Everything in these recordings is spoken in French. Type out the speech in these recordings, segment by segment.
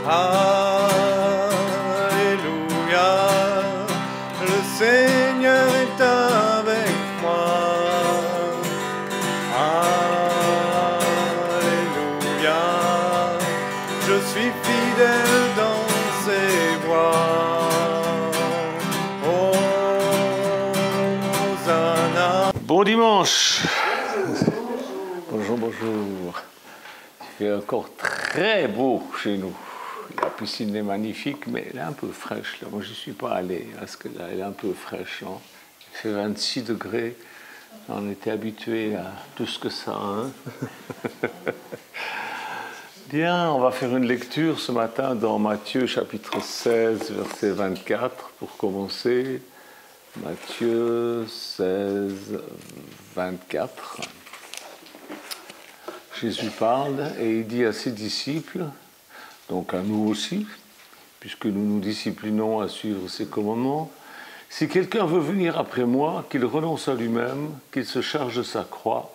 Alléluia, le Seigneur est avec moi. Alléluia, je suis fidèle dans ses voies. Hosanna. Bon dimanche. Bonjour, bonjour. Il fait encore très beau chez nous. La piscine est magnifique, mais elle est un peu fraîche. Là. Moi, je n'y suis pas allé, parce que là, elle est un peu fraîche. Hein. Il fait 26 degrés. On était habitué à tout ce que ça. Hein. Bien, on va faire une lecture ce matin dans Matthieu chapitre 16, verset 24, pour commencer. Matthieu 16, 24. Jésus parle et il dit à ses disciples, donc à nous aussi, puisque nous nous disciplinons à suivre ses commandements, « Si quelqu'un veut venir après moi, qu'il renonce à lui-même, qu'il se charge de sa croix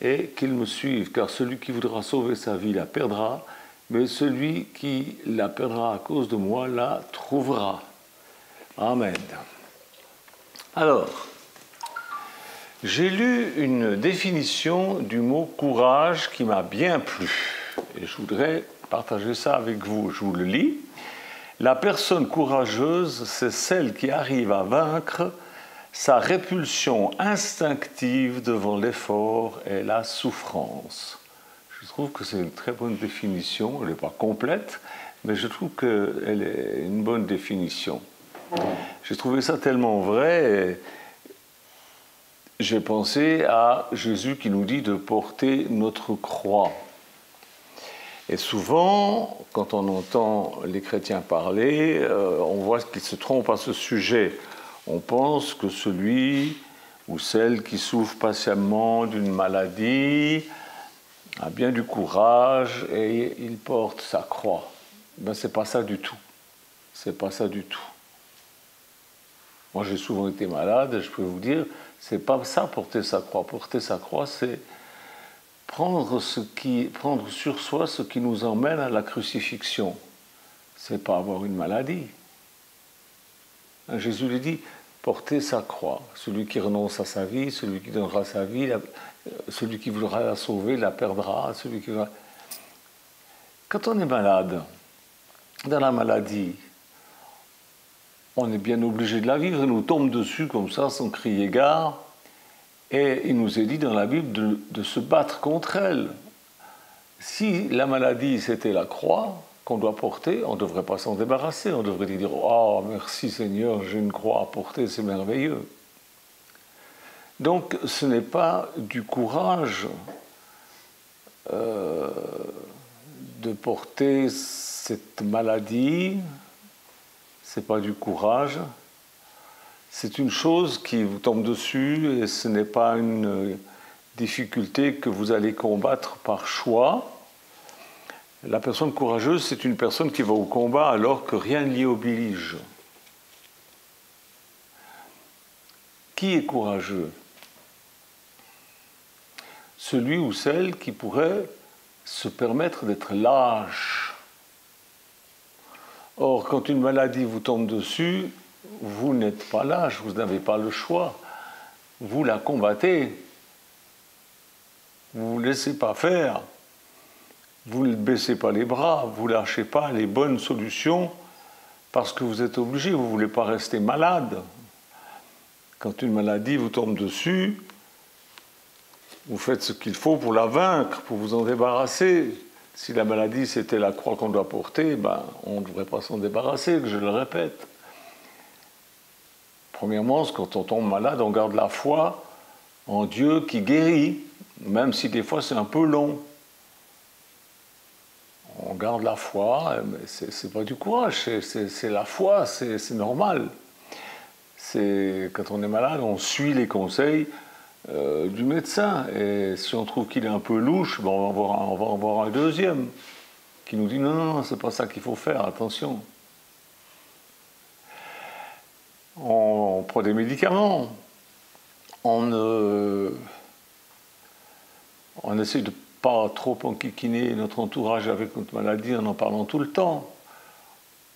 et qu'il me suive, car celui qui voudra sauver sa vie la perdra, mais celui qui la perdra à cause de moi la trouvera. » Amen. Alors, j'ai lu une définition du mot courage qui m'a bien plu et je voudrais partager ça avec vous. Je vous le lis. La personne courageuse, c'est celle qui arrive à vaincre sa répulsion instinctive devant l'effort et la souffrance. Je trouve que c'est une très bonne définition. Elle n'est pas complète, mais je trouve qu'elle est une bonne définition. J'ai trouvé ça tellement vrai. Et j'ai pensé à Jésus qui nous dit de porter notre croix. Et souvent, quand on entend les chrétiens parler, on voit qu'ils se trompent à ce sujet. On pense que celui ou celle qui souffre patiemment d'une maladie a bien du courage et il porte sa croix. Ben, c'est pas ça du tout. C'est pas ça du tout. Moi, j'ai souvent été malade et je peux vous dire, c'est pas ça porter sa croix. Porter sa croix, c'est prendre sur soi ce qui nous emmène à la crucifixion. C'est pas avoir une maladie. Jésus lui dit, porter sa croix. Celui qui renonce à sa vie, celui qui donnera sa vie, celui qui voudra la sauver, la perdra. Celui qui va... Quand on est malade, dans la maladie, on est bien obligé de la vivre, elle nous tombe dessus comme ça, sans crier gare. Et il nous est dit dans la Bible de se battre contre elle. Si la maladie, c'était la croix qu'on doit porter, on ne devrait pas s'en débarrasser. On devrait dire « Oh, merci Seigneur, j'ai une croix à porter, c'est merveilleux. » Donc, ce n'est pas du courage de porter cette maladie, ce n'est pas du courage, c'est une chose qui vous tombe dessus et ce n'est pas une difficulté que vous allez combattre par choix. La personne courageuse, c'est une personne qui va au combat alors que rien ne l'y oblige. Qui est courageux? Celui ou celle qui pourrait se permettre d'être lâche. Or, quand une maladie vous tombe dessus, vous n'êtes pas lâche, vous n'avez pas le choix. Vous la combattez. Vous ne vous laissez pas faire. Vous ne baissez pas les bras, vous ne lâchez pas les bonnes solutions parce que vous êtes obligé, vous ne voulez pas rester malade. Quand une maladie vous tombe dessus, vous faites ce qu'il faut pour la vaincre, pour vous en débarrasser. Si la maladie, c'était la croix qu'on doit porter, ben, on ne devrait pas s'en débarrasser, je le répète. Premièrement, quand on tombe malade, on garde la foi en Dieu qui guérit, même si des fois c'est un peu long. On garde la foi, mais c'est pas du courage, c'est la foi, c'est normal. Quand on est malade, on suit les conseils du médecin. Et si on trouve qu'il est un peu louche, ben on va en voir un deuxième qui nous dit non, non, c'est pas ça qu'il faut faire, attention. On prend des médicaments, on essaie de pas trop enquiquiner notre entourage avec notre maladie en parlant tout le temps.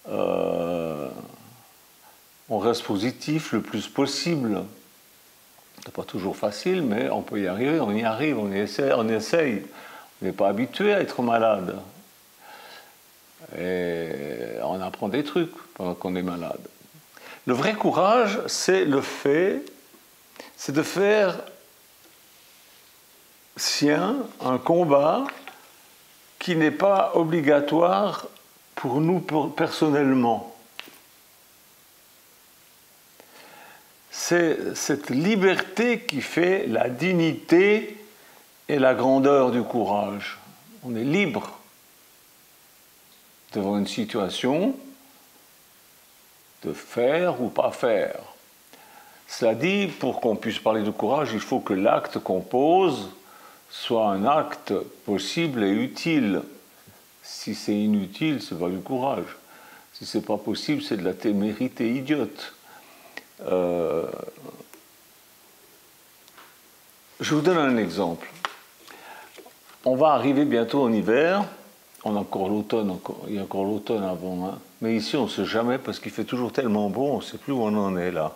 on reste positif le plus possible. C'est pas toujours facile, mais on peut y arriver, on y arrive, on essaye. On n'est pas habitué à être malade. Et on apprend des trucs pendant qu'on est malade. Le vrai courage, c'est de faire sien un combat qui n'est pas obligatoire pour nous personnellement. C'est cette liberté qui fait la dignité et la grandeur du courage. On est libre devant une situation de faire ou pas faire. Cela dit, pour qu'on puisse parler de courage, il faut que l'acte qu'on pose soit un acte possible et utile. Si c'est inutile, ce n'est pas du courage. Si ce n'est pas possible, c'est de la témérité idiote. Je vous donne un exemple. On va arriver bientôt en hiver. On a encore l'automne, il y a encore l'automne avant. Hein. Mais ici, on ne sait jamais parce qu'il fait toujours tellement beau, on ne sait plus où on en est là.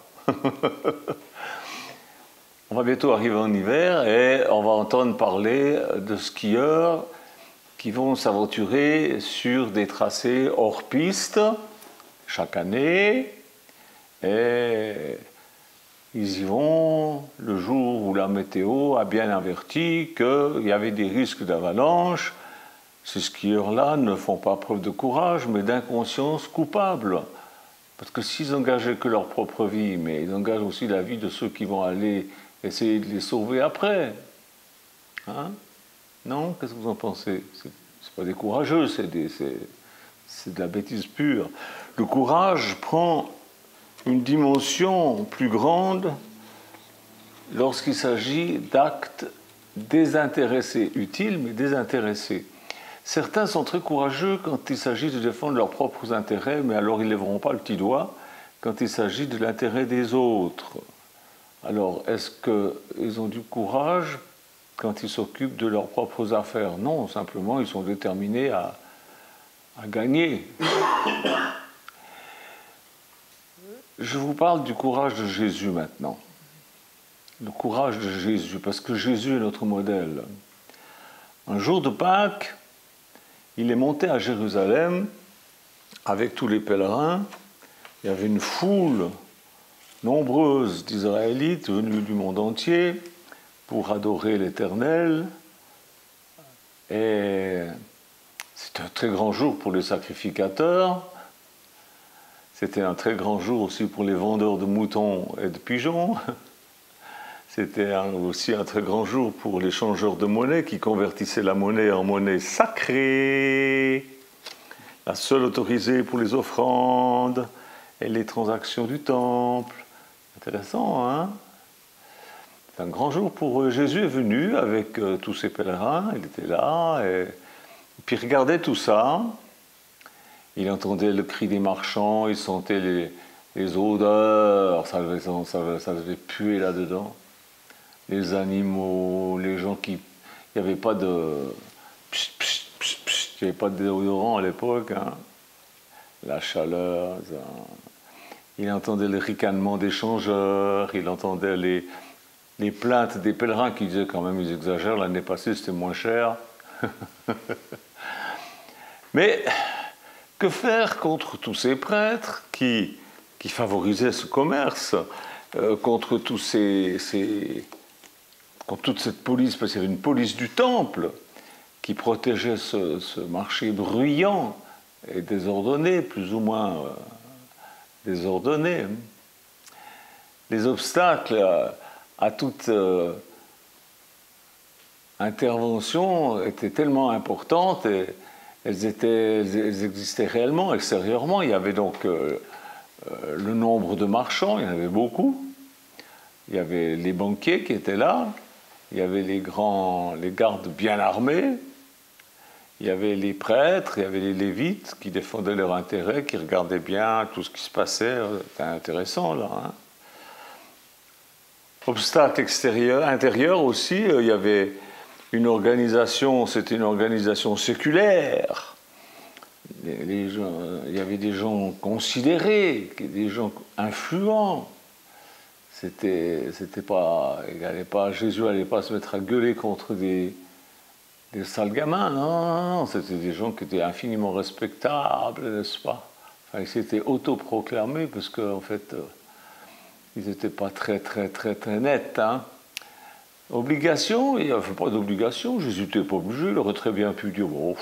On va bientôt arriver en hiver et on va entendre parler de skieurs qui vont s'aventurer sur des tracés hors piste chaque année. Et ils y vont le jour où la météo a bien averti qu'il y avait des risques d'avalanche. Ces skieurs-là ne font pas preuve de courage, mais d'inconscience coupable. Parce que s'ils n'engageaient que leur propre vie, mais ils engagent aussi la vie de ceux qui vont aller essayer de les sauver après. Hein? Non? Qu'est-ce que vous en pensez? C'est pas des courageux, c'est de la bêtise pure. Le courage prend une dimension plus grande lorsqu'il s'agit d'actes désintéressés, utiles mais désintéressés. Certains sont très courageux quand il s'agit de défendre leurs propres intérêts, mais alors ils ne lèveront pas le petit doigt quand il s'agit de l'intérêt des autres. Alors, est-ce qu'ils ont du courage quand ils s'occupent de leurs propres affaires? Non, simplement, ils sont déterminés à gagner. Je vous parle du courage de Jésus maintenant. Le courage de Jésus, parce que Jésus est notre modèle. Un jour de Pâques, il est monté à Jérusalem avec tous les pèlerins. Il y avait une foule nombreuse d'Israélites venus du monde entier pour adorer l'Éternel. Et c'était un très grand jour pour les sacrificateurs. C'était un très grand jour aussi pour les vendeurs de moutons et de pigeons. C'était aussi un très grand jour pour les changeurs de monnaie qui convertissaient la monnaie en monnaie sacrée, la seule autorisée pour les offrandes et les transactions du temple. Intéressant, hein? C'est un grand jour pour eux. Jésus est venu avec tous ses pèlerins, il était là, et puis il regardait tout ça. Il entendait le cri des marchands, il sentait les odeurs, ça devait puer là-dedans. Les animaux, les gens qui... Il n'y avait pas de... Il n'y avait pas de déodorant à l'époque. Hein. La chaleur. Ça. Il entendait le ricanement des changeurs, il entendait les plaintes des pèlerins qui disaient quand même ils exagèrent, l'année passée c'était moins cher. Mais que faire contre tous ces prêtres qui favorisaient ce commerce, contre tous contre toute cette police, parce qu'il y avait une police du temple qui protégeait ce marché bruyant et désordonné, plus ou moins désordonné. Les obstacles à toute intervention étaient tellement importantes et elles existaient réellement, extérieurement. Il y avait donc le nombre de marchands, il y en avait beaucoup. Il y avait les banquiers qui étaient là. Il y avait les gardes bien armés, il y avait les prêtres, il y avait les lévites qui défendaient leurs intérêts, qui regardaient bien tout ce qui se passait. C'était intéressant, là. Hein. Obstacle intérieur aussi, il y avait une organisation, c'était une organisation séculaire. il y avait des gens considérés, des gens influents. Jésus n'allait pas se mettre à gueuler contre des sales gamins, non, c'était des gens qui étaient infiniment respectables, n'est-ce pas? Enfin, ils s'étaient autoproclamés parce qu'en fait, ils n'étaient pas très nets. Hein. Obligation, il n'y avait pas d'obligation, Jésus n'était pas obligé, il aurait très bien pu dire, bon,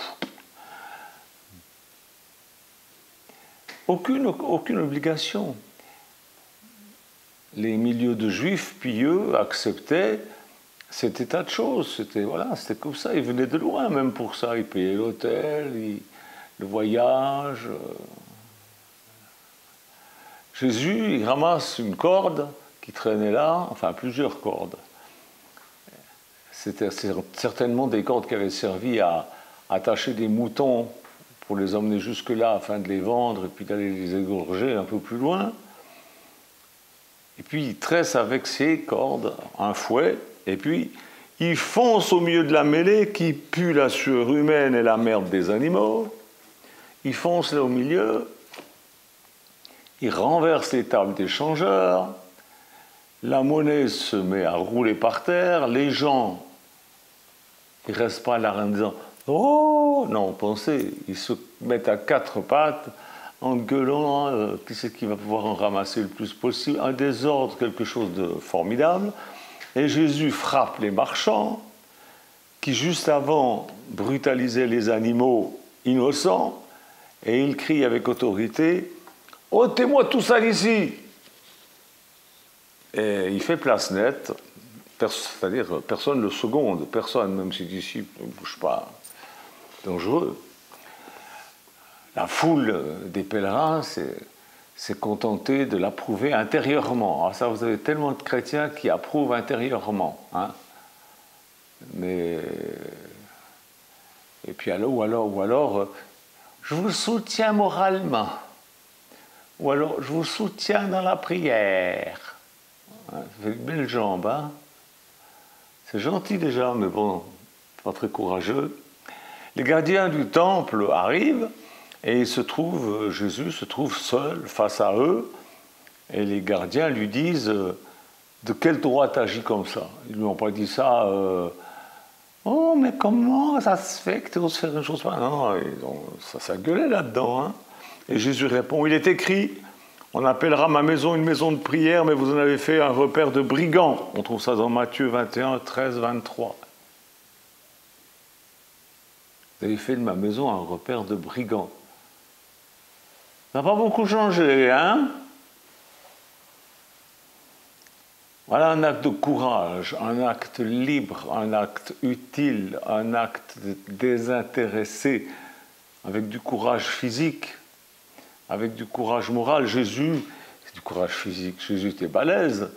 aucune obligation. Les milieux de juifs pieux acceptaient cet état de choses. C'était comme ça. Ils venaient de loin même pour ça. Ils payaient l'hôtel, le voyage. Jésus, il ramasse une corde qui traînait là, enfin plusieurs cordes. C'était certainement des cordes qui avaient servi à attacher des moutons pour les emmener jusque-là afin de les vendre et puis d'aller les égorger un peu plus loin. Et puis il tresse avec ses cordes un fouet, et puis il fonce au milieu de la mêlée qui pue la sueur humaine et la merde des animaux. Il fonce là au milieu, il renverse les tables des changeurs, la monnaie se met à rouler par terre, les gens, ils ne restent pas là en disant « Oh !» Non, pensez, ils se mettent à quatre pattes, en gueulant, qui c'est qui va pouvoir en ramasser le plus possible, un désordre, quelque chose de formidable. Et Jésus frappe les marchands, qui juste avant brutalisaient les animaux innocents, et il crie avec autorité « Ôtez-moi tout ça d'ici !» Et il fait place nette, c'est-à-dire personne ne le seconde, personne, même ses disciples ne bougent pas, dangereux. La foule des pèlerins s'est contentée de l'approuver intérieurement. Alors ça, vous avez tellement de chrétiens qui approuvent intérieurement. Hein. Mais... Et puis ou alors, je vous soutiens moralement. Ou alors, je vous soutiens dans la prière. Hein, ça fait une belle jambe. Hein. C'est gentil déjà, mais bon, pas très courageux. Les gardiens du temple arrivent. Et Jésus se trouve seul face à eux, et les gardiens lui disent « De quel droit t'agis comme ça ?» Ils ne lui ont pas dit ça « Oh, mais comment ça se fait que tu oses faire une chose pareille ?» Non, ça gueulait là-dedans. Hein. Et Jésus répond « Il est écrit, on appellera ma maison une maison de prière, mais vous en avez fait un repère de brigands. » On trouve ça dans Matthieu 21, 13, 23. Vous avez fait de ma maison un repère de brigands. Ça n'a pas beaucoup changé, hein? Voilà un acte de courage, un acte libre, un acte utile, un acte désintéressé, avec du courage physique, avec du courage moral. Jésus, c'est du courage physique. Jésus était balèze,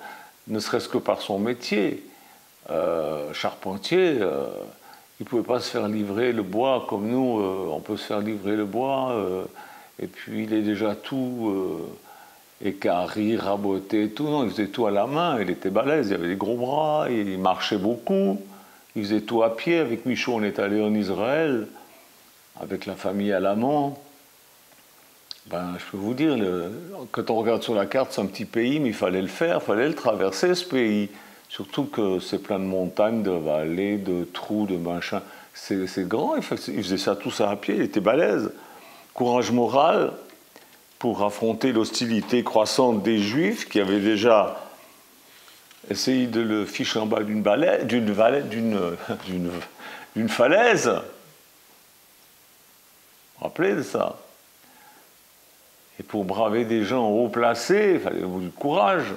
ne serait-ce que par son métier. Charpentier, il ne pouvait pas se faire livrer le bois comme nous, on peut se faire livrer le bois. Et puis il est déjà tout équarri, raboté, tout. Non, il faisait tout à la main, il était balèze, il avait des gros bras, il marchait beaucoup, il faisait tout à pied. Avec Michaud, on est allé en Israël, avec la famille à l'amant. Ben, je peux vous dire, quand on regarde sur la carte, c'est un petit pays, mais il fallait le faire, il fallait le traverser, ce pays. Surtout que c'est plein de montagnes, de vallées, de trous, de machins. C'est grand, il faisait ça tout ça à pied, il était balèze. Courage moral pour affronter l'hostilité croissante des Juifs qui avaient déjà essayé de le ficher en bas d'une falaise. Vous vous rappelez de ça? Et pour braver des gens haut placés, il fallait du courage.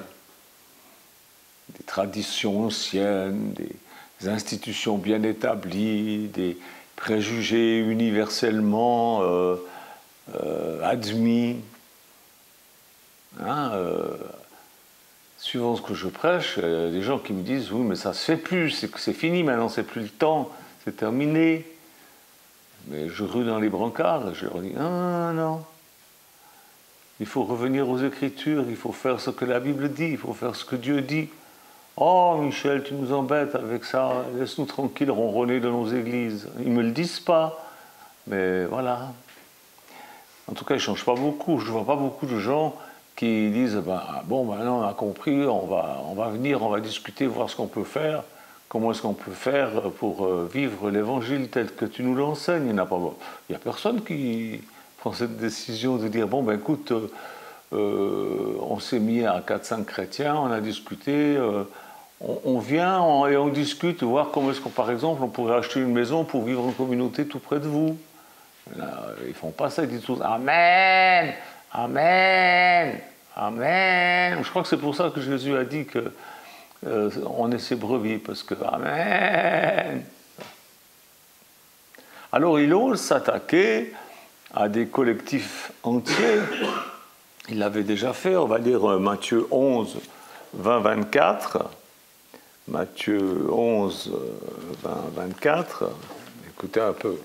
Des traditions anciennes, des institutions bien établies, des préjugés universellement admis. Hein, suivant ce que je prêche, il y a des gens qui me disent « Oui, mais ça se fait plus, c'est fini maintenant, c'est plus le temps, c'est terminé. » Mais je rue dans les brancards et je leur dis « Non, non. Il faut revenir aux Écritures, il faut faire ce que la Bible dit, il faut faire ce que Dieu dit. » Oh, Michel, tu nous embêtes avec ça, laisse-nous tranquilles ronronner dans nos églises. Ils ne me le disent pas, mais voilà. En tout cas, ils ne changent pas beaucoup. Je ne vois pas beaucoup de gens qui disent bon, maintenant on a compris, on va venir, on va discuter, voir ce qu'on peut faire. Comment est-ce qu'on peut faire pour vivre l'évangile tel que tu nous l'enseignes? Il n'y a personne qui prend cette décision de dire bon, ben écoute, on s'est mis à 4-5 chrétiens, on a discuté, on vient et on discute, voir comment est-ce qu'on, par exemple, on pourrait acheter une maison pour vivre en communauté tout près de vous. Là, ils ne font pas ça, ils disent tous Amen, Amen, Amen. Je crois que c'est pour ça que Jésus a dit que on est ses brebis, parce que Amen. Alors il ose s'attaquer à des collectifs entiers. Il l'avait déjà fait, on va lire Matthieu 11, 20, 24. Matthieu 11, 20, 24. Écoutez un peu.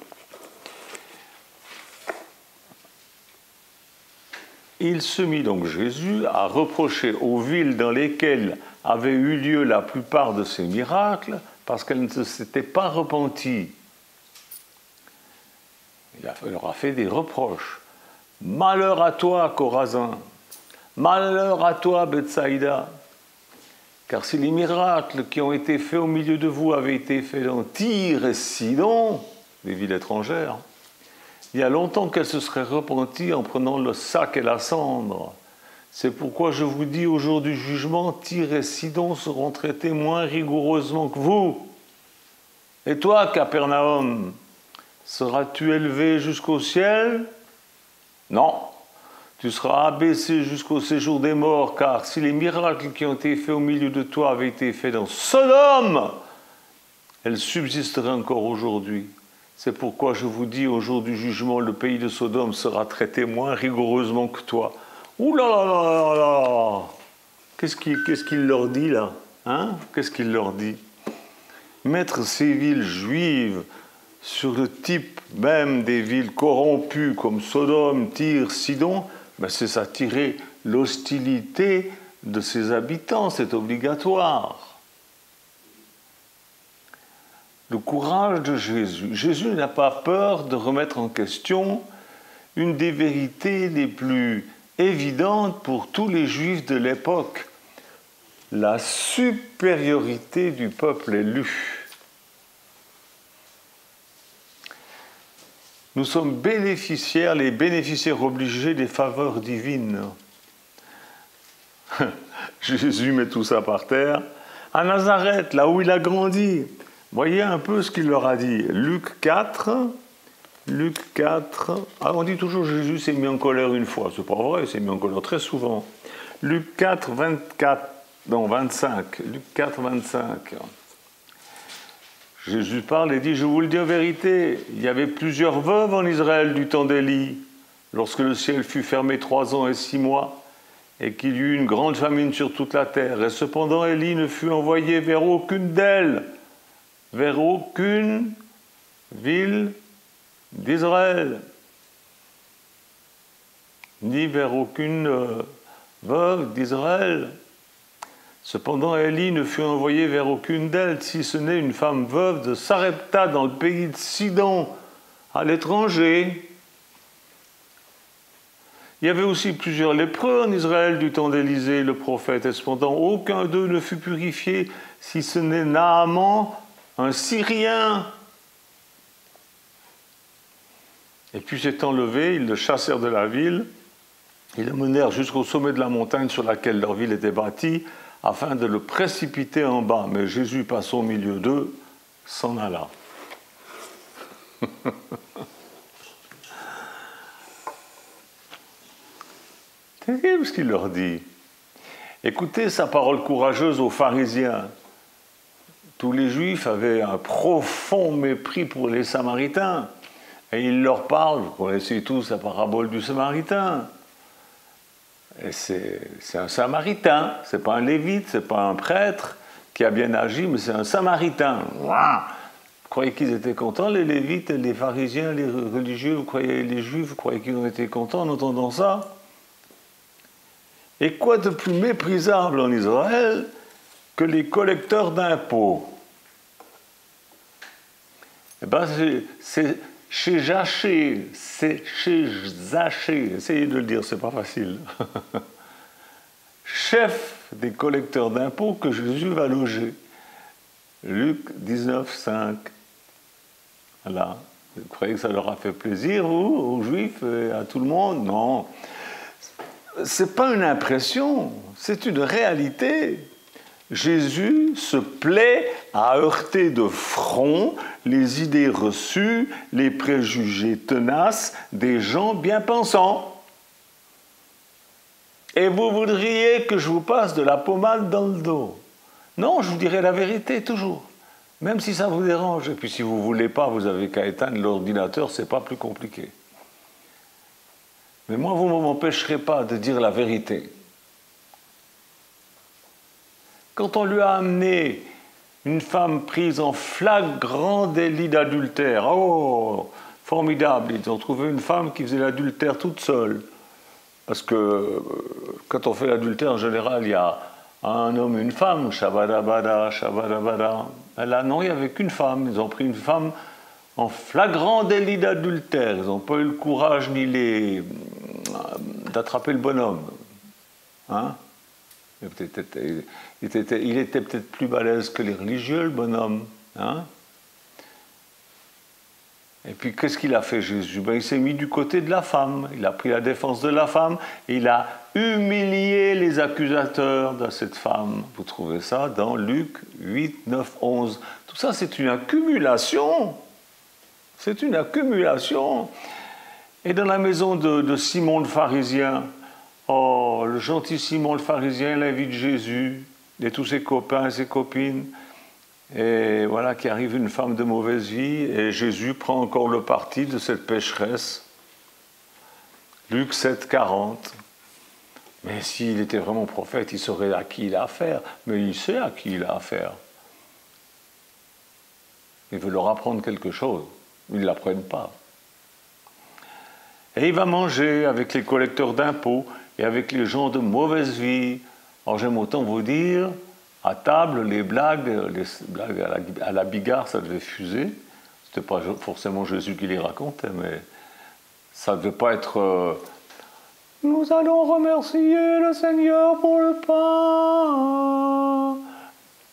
Il se mit donc Jésus à reprocher aux villes dans lesquelles avaient eu lieu la plupart de ces miracles parce qu'elles ne s'étaient pas repenties. Il leur a fait des reproches. Malheur à toi, Chorazin. Malheur à toi, Bethsaïda. Car si les miracles qui ont été faits au milieu de vous avaient été faits dans Tyr et Sidon, des villes étrangères, il y a longtemps qu'elles se seraient repenties en prenant le sac et la cendre. C'est pourquoi je vous dis au jour du jugement, Tyr et Sidon seront traités moins rigoureusement que vous. Et toi, Capernaum, seras-tu élevé jusqu'au ciel? Non, tu seras abaissé jusqu'au séjour des morts, car si les miracles qui ont été faits au milieu de toi avaient été faits dans Sodome, elles subsisteraient encore aujourd'hui. C'est pourquoi je vous dis, au jour du jugement, le pays de Sodome sera traité moins rigoureusement que toi. Ouh là là là là là! Qu'est-ce qu'il leur dit là? Qu'est-ce qu'il leur dit? Mettre ces villes juives sur le type même des villes corrompues comme Sodome, Tyr, Sidon, ben c'est s'attirer l'hostilité de ses habitants, c'est obligatoire. Le courage de Jésus. Jésus n'a pas peur de remettre en question une des vérités les plus évidentes pour tous les Juifs de l'époque, la supériorité du peuple élu. Nous sommes bénéficiaires, les bénéficiaires obligés des faveurs divines. Jésus met tout ça par terre. À Nazareth, là où il a grandi, voyez un peu ce qu'il leur a dit. Luc 4. Ah, on dit toujours Jésus s'est mis en colère une fois. C'est pas vrai, il s'est mis en colère très souvent. Luc 4, 25. Luc 4, 25. Jésus parle et dit, je vous le dis en vérité, il y avait plusieurs veuves en Israël du temps d'Élie, lorsque le ciel fut fermé 3 ans et 6 mois, et qu'il y eut une grande famine sur toute la terre. Et cependant, Élie ne fut envoyé vers aucune d'elles, vers aucune ville d'Israël, ni vers aucune veuve d'Israël. Cependant, Élie ne fut envoyé vers aucune d'elles, si ce n'est une femme veuve de Sarepta, dans le pays de Sidon, à l'étranger. Il y avait aussi plusieurs lépreux en Israël du temps d'Élisée, le prophète, et cependant aucun d'eux ne fut purifié, si ce n'est Naaman, un Syrien. Et puis s'étant levés, ils le chassèrent de la ville, ils le menèrent jusqu'au sommet de la montagne sur laquelle leur ville était bâtie, afin de le précipiter en bas. Mais Jésus, passant au milieu d'eux, s'en alla. Terrible ce qu'il leur dit. Écoutez sa parole courageuse aux pharisiens. Tous les Juifs avaient un profond mépris pour les Samaritains. Et il leur parle, vous connaissez tous la parabole du Samaritain. Et c'est un Samaritain, c'est pas un Lévite, c'est pas un prêtre qui a bien agi, mais c'est un Samaritain. Vous croyez qu'ils étaient contents, les Lévites, les pharisiens, les religieux, vous croyez les Juifs, vous croyez qu'ils ont été contents en entendant ça? Et quoi de plus méprisable en Israël que les collecteurs d'impôts? Eh bien, chez Zachée, c'est chez Zachée, essayez de le dire, c'est pas facile, chef des collecteurs d'impôts, que Jésus va loger. Luc 19, 5. Voilà. Vous croyez que ça leur a fait plaisir, vous, aux Juifs et à tout le monde? Non. C'est pas une impression, c'est une réalité. Jésus se plaît à heurter de front les idées reçues, les préjugés tenaces des gens bien pensants. Et vous voudriez que je vous passe de la pommade dans le dos? Non, je vous dirai la vérité toujours, même si ça vous dérange. Et puis si vous ne voulez pas, vous avez qu'à éteindre l'ordinateur, c'est pas plus compliqué. Mais moi, vous ne m'empêcherez pas de dire la vérité. Quand on lui a amené une femme prise en flagrant délit d'adultère, oh, formidable, ils ont trouvé une femme qui faisait l'adultère toute seule. Parce que quand on fait l'adultère, en général, il y a un homme et une femme, shabadabada, shabadabada. Là, non, il n'y avait qu'une femme. Ils ont pris une femme en flagrant délit d'adultère. Ils n'ont pas eu le courage ni d'attraper le bonhomme. Hein? Il était peut-être plus balèze que les religieux, le bonhomme. Hein? Et puis, qu'est-ce qu'il a fait, Jésus? Il s'est mis du côté de la femme. Il a pris la défense de la femme. Et il a humilié les accusateurs de cette femme. Vous trouvez ça dans Luc 8, 9, 11. Tout ça, c'est une accumulation. C'est une accumulation. Et dans la maison de Simon le pharisien, oh, le gentil Simon le pharisien l'invite Jésus et tous ses copains et ses copines. Et voilà qu'arrive une femme de mauvaise vie et Jésus prend encore le parti de cette pécheresse. Luc 7, 40. Mais s'il était vraiment prophète, il saurait à qui il a affaire. Mais il sait à qui il a affaire. Il veut leur apprendre quelque chose. Ils ne l'apprennent pas. Et il va manger avec les collecteurs d'impôts et avec les gens de mauvaise vie. Alors j'aime autant vous dire, à table, les blagues à la bigarre, ça devait fuser. C'était pas forcément Jésus qui les racontait, mais ça ne devait pas être nous allons remercier le Seigneur pour le pain.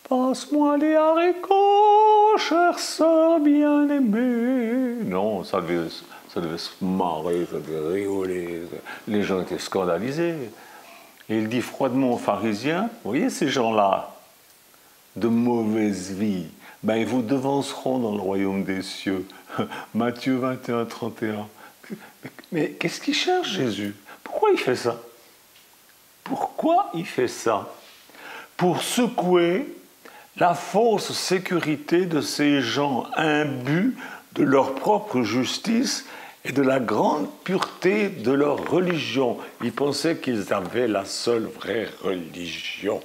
Passe-moi les haricots, chère sœur bien-aimée. Non, ça devait se marrer, ça devait rigoler. Les gens étaient scandalisés. Et il dit froidement aux pharisiens, vous voyez ces gens-là, de mauvaise vie, ben ils vous devanceront dans le royaume des cieux. Matthieu 21, 31. Mais qu'est-ce qu'il cherche, Jésus? Pourquoi il fait ça? Pourquoi il fait ça? Pour secouer la fausse sécurité de ces gens imbus de leur propre justice et de la grande pureté de leur religion. Ils pensaient qu'ils avaient la seule vraie religion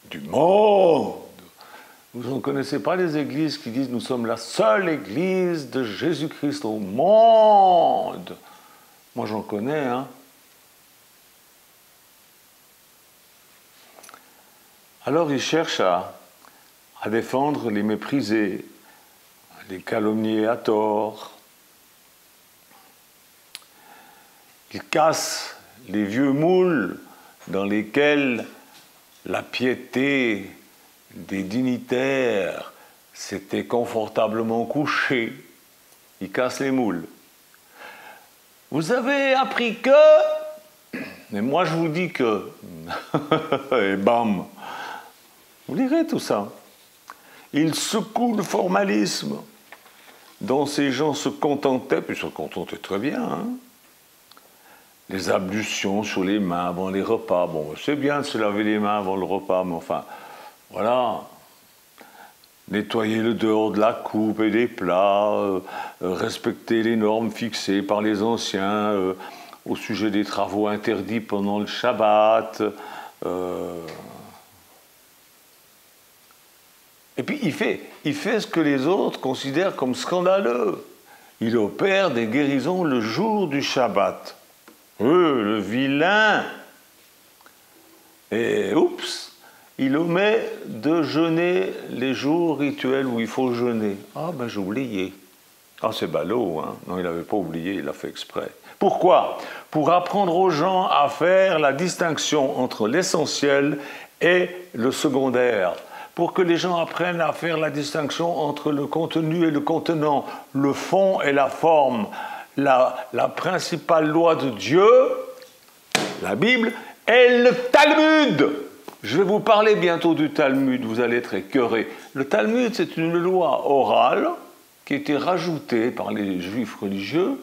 du monde. Vous n'en connaissez pas les églises qui disent « Nous sommes la seule église de Jésus-Christ au monde ». Moi, j'en connais, hein. Alors, ils cherchent à défendre les méprisés, les calomnier à tort. Ils cassent les vieux moules dans lesquels la piété des dignitaires s'était confortablement couchée. Ils cassent les moules. Vous avez appris que... Mais moi je vous dis que... Et bam! Vous lirez tout ça. Ils secouent le formalisme dont ces gens se contentaient, puis se contentaient très bien, hein. Les ablutions sur les mains avant les repas. Bon, c'est bien de se laver les mains avant le repas, mais enfin, voilà. Nettoyer le dehors de la coupe et des plats, respecter les normes fixées par les anciens au sujet des travaux interdits pendant le Shabbat. Et puis il fait ce que les autres considèrent comme scandaleux. Il opère des guérisons le jour du Shabbat. Le vilain! Et oups, il omet de jeûner les jours rituels où il faut jeûner. Ah ben j'ai oublié. Ah, c'est ballot, hein? Non, il n'avait pas oublié, il l'a fait exprès. Pourquoi? Pour apprendre aux gens à faire la distinction entre l'essentiel et le secondaire. Pour que les gens apprennent à faire la distinction entre le contenu et le contenant, le fond et la forme. La principale loi de Dieu, la Bible, est le Talmud. Je vais vous parler bientôt du Talmud, vous allez être écœurés. Le Talmud, c'est une loi orale qui a été rajoutée par les juifs religieux.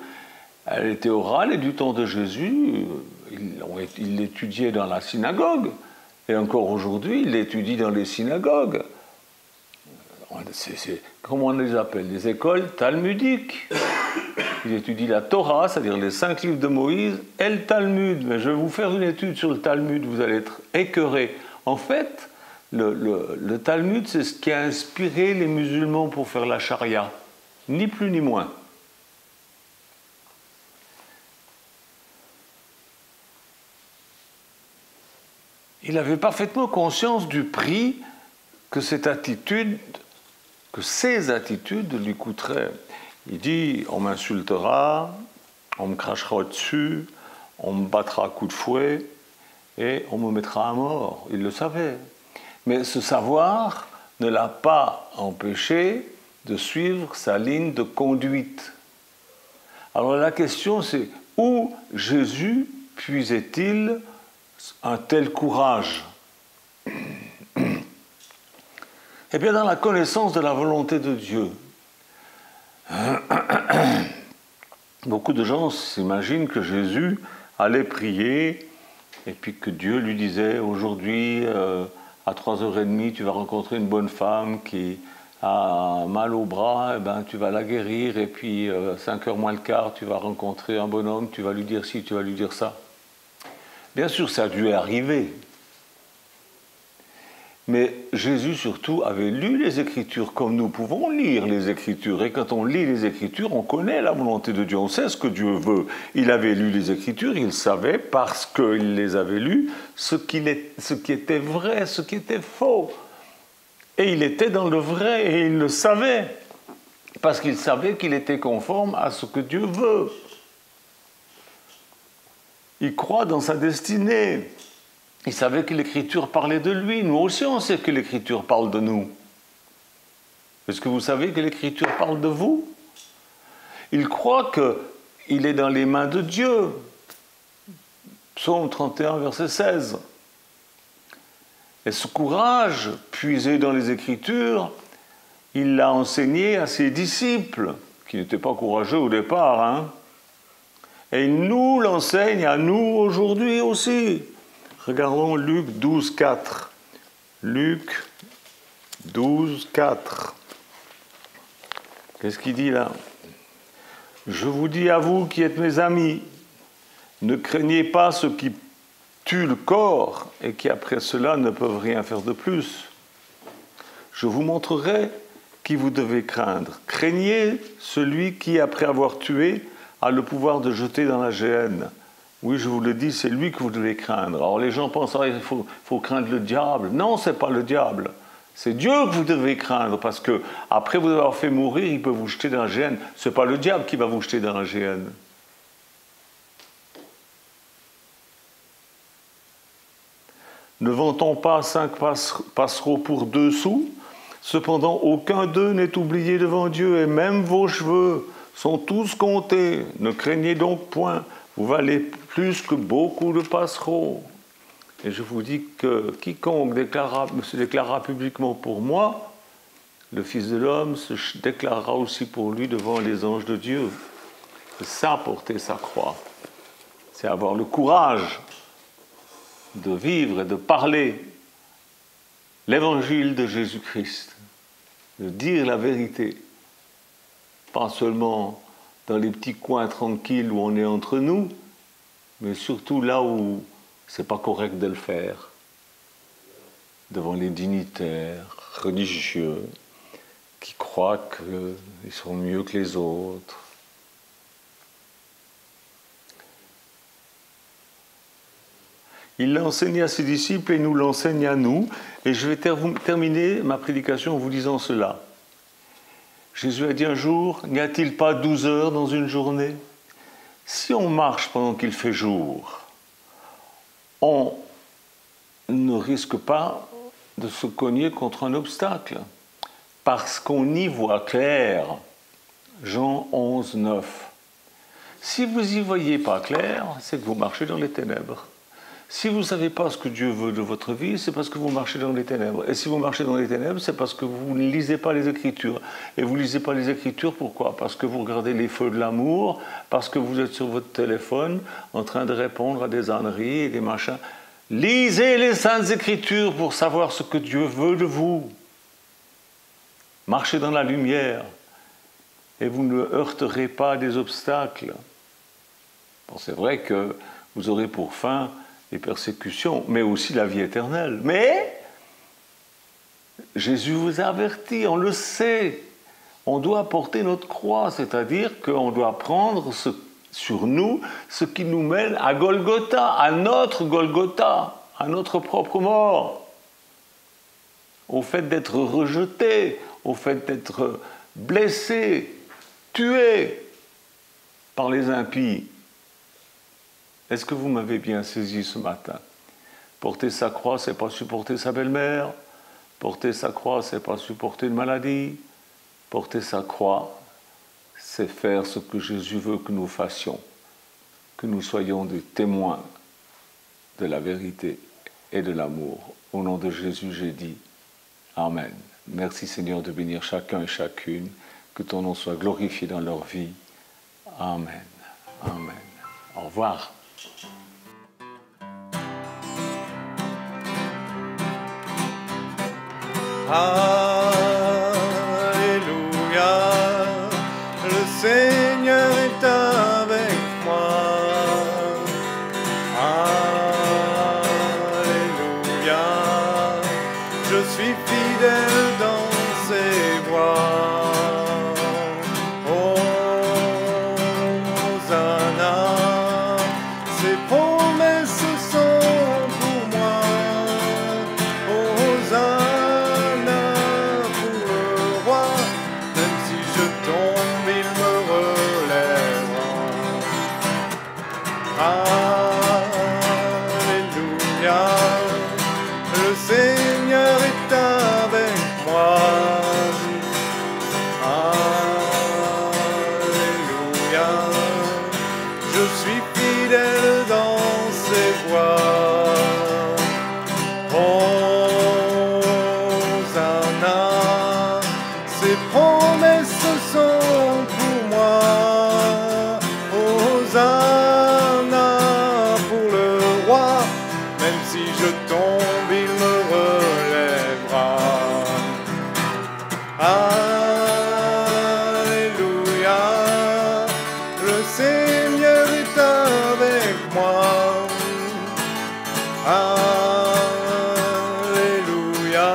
Elle était orale et du temps de Jésus, ils l'étudiaient dans la synagogue. Et encore aujourd'hui, ils l'étudient dans les synagogues. Comment on les appelle? Des écoles talmudiques. Ils étudient la Torah, c'est-à-dire les 5 livres de Moïse, et le Talmud. Mais je vais vous faire une étude sur le Talmud, vous allez être écœurés. En fait, le Talmud, c'est ce qui a inspiré les musulmans pour faire la charia. Ni plus ni moins. Il avait parfaitement conscience du prix que ces attitudes lui coûteraient. Il dit, on m'insultera, on me crachera au-dessus, on me battra à coups de fouet et on me mettra à mort. Il le savait. Mais ce savoir ne l'a pas empêché de suivre sa ligne de conduite. Alors la question c'est, où Jésus puisait-il un tel courage? Eh bien, dans la connaissance de la volonté de Dieu. Beaucoup de gens s'imaginent que Jésus allait prier et puis que Dieu lui disait, aujourd'hui, à 3h30, tu vas rencontrer une bonne femme qui a mal au bras, eh ben, tu vas la guérir, et puis 5h moins le quart, tu vas rencontrer un bonhomme, tu vas lui dire ci, tu vas lui dire ça. Bien sûr, ça a dû arriver. Mais Jésus, surtout, avait lu les Écritures comme nous pouvons lire les Écritures. Et quand on lit les Écritures, on connaît la volonté de Dieu, on sait ce que Dieu veut. Il avait lu les Écritures, il savait, parce qu'il les avait lues, ce qui était vrai, ce qui était faux. Et il était dans le vrai, et il le savait, parce qu'il savait qu'il était conforme à ce que Dieu veut. Il croit dans sa destinée. Il savait que l'Écriture parlait de lui. Nous aussi, on sait que l'Écriture parle de nous. Est-ce que vous savez que l'Écriture parle de vous? Il croit qu'il est dans les mains de Dieu. Psaume 31, verset 16. Et ce courage, puisé dans les Écritures, il l'a enseigné à ses disciples, qui n'étaient pas courageux au départ, hein. Et il nous l'enseigne à nous aujourd'hui aussi. Regardons Luc 12, 4. Luc 12, 4. Qu'est-ce qu'il dit là? Je vous dis à vous qui êtes mes amis, ne craignez pas ceux qui tuent le corps et qui après cela ne peuvent rien faire de plus. Je vous montrerai qui vous devez craindre. Craignez celui qui, après avoir tué, a le pouvoir de jeter dans la géhenne. Oui, je vous le dis, c'est lui que vous devez craindre. Alors les gens pensent, il faut craindre le diable. Non, ce n'est pas le diable. C'est Dieu que vous devez craindre, parce que après vous avoir fait mourir, il peut vous jeter dans la géhenne. Ce n'est pas le diable qui va vous jeter dans la géhenne. Ne vend-on pas 5 passereaux pour 2 sous? Cependant, aucun d'eux n'est oublié devant Dieu, et même vos cheveux sont tous comptés. Ne craignez donc point, vous valez plus que beaucoup de passereaux. Et je vous dis que quiconque se déclarera publiquement pour moi, le Fils de l'homme se déclarera aussi pour lui devant les anges de Dieu. C'est ça, porter sa croix. C'est avoir le courage de vivre et de parler l'évangile de Jésus-Christ, de dire la vérité. Pas seulement dans les petits coins tranquilles où on est entre nous, mais surtout là où c'est pas correct de le faire, devant les dignitaires religieux qui croient qu'ils sont mieux que les autres. Il l'a enseigné à ses disciples et nous l'enseigne à nous. Et je vais terminer ma prédication en vous disant cela. Jésus a dit un jour, n'y a-t-il pas 12 heures dans une journée? Si on marche pendant qu'il fait jour, on ne risque pas de se cogner contre un obstacle, parce qu'on y voit clair. Jean 11, 9. Si vous n'y voyez pas clair, c'est que vous marchez dans les ténèbres. Si vous ne savez pas ce que Dieu veut de votre vie, c'est parce que vous marchez dans les ténèbres. Et si vous marchez dans les ténèbres, c'est parce que vous ne lisez pas les Écritures. Et vous ne lisez pas les Écritures, pourquoi? Parce que vous regardez les feux de l'amour, parce que vous êtes sur votre téléphone en train de répondre à des âneries et des machins. Lisez les Saintes Écritures pour savoir ce que Dieu veut de vous. Marchez dans la lumière et vous ne heurterez pas des obstacles. Bon, c'est vrai que vous aurez pour fin les persécutions, mais aussi la vie éternelle. Mais Jésus vous a averti, on le sait. On doit porter notre croix, c'est-à-dire qu'on doit prendre sur nous ce qui nous mène à Golgotha, à notre propre mort, au fait d'être rejeté, au fait d'être blessé, tué par les impies. Est-ce que vous m'avez bien saisi ce matin? Porter sa croix, c'est pas supporter sa belle-mère. Porter sa croix, c'est pas supporter une maladie. Porter sa croix, c'est faire ce que Jésus veut que nous fassions, que nous soyons des témoins de la vérité et de l'amour. Au nom de Jésus, j'ai dit Amen. Merci Seigneur de bénir chacun et chacune, que ton nom soit glorifié dans leur vie. Amen. Amen. Au revoir. Alléluia, le Seigneur est avec moi. Alléluia, je suis fidèle dans ses voies. Hosanna, ses promesses sont pour moi. Hosanna pour le roi, même si je tombe, il me relèvera. Alléluia, le Seigneur est avec moi. Alléluia, je suis fidèle dans ses voies. Hosanna, ses promesses sont pour moi. Hosanna pour le roi, même si je tombe, il me relèvera. Alléluia, le Seigneur est avec moi. Alléluia,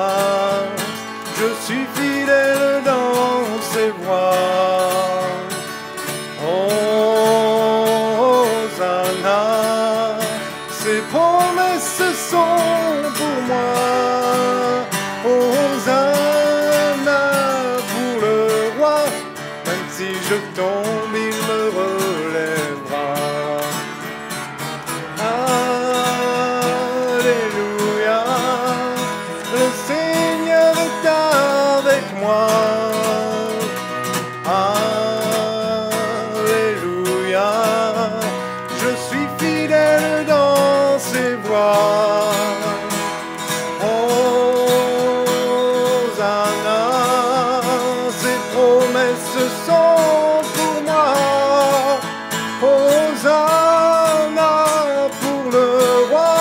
je suis fidèle dans ses voies. Hosanna, ses promesses sont pour moi. Hosanna pour le roi, même si je tombe, il me relèvera. Alléluia, le Seigneur est avec moi. Alléluia, je suis fidèle dans ses voies. Hosanna, ses promesses sont pour moi. Hosanna pour le roi,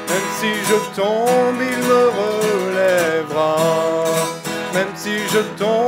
même si je tombe, il me relèvera. Même si je tombe,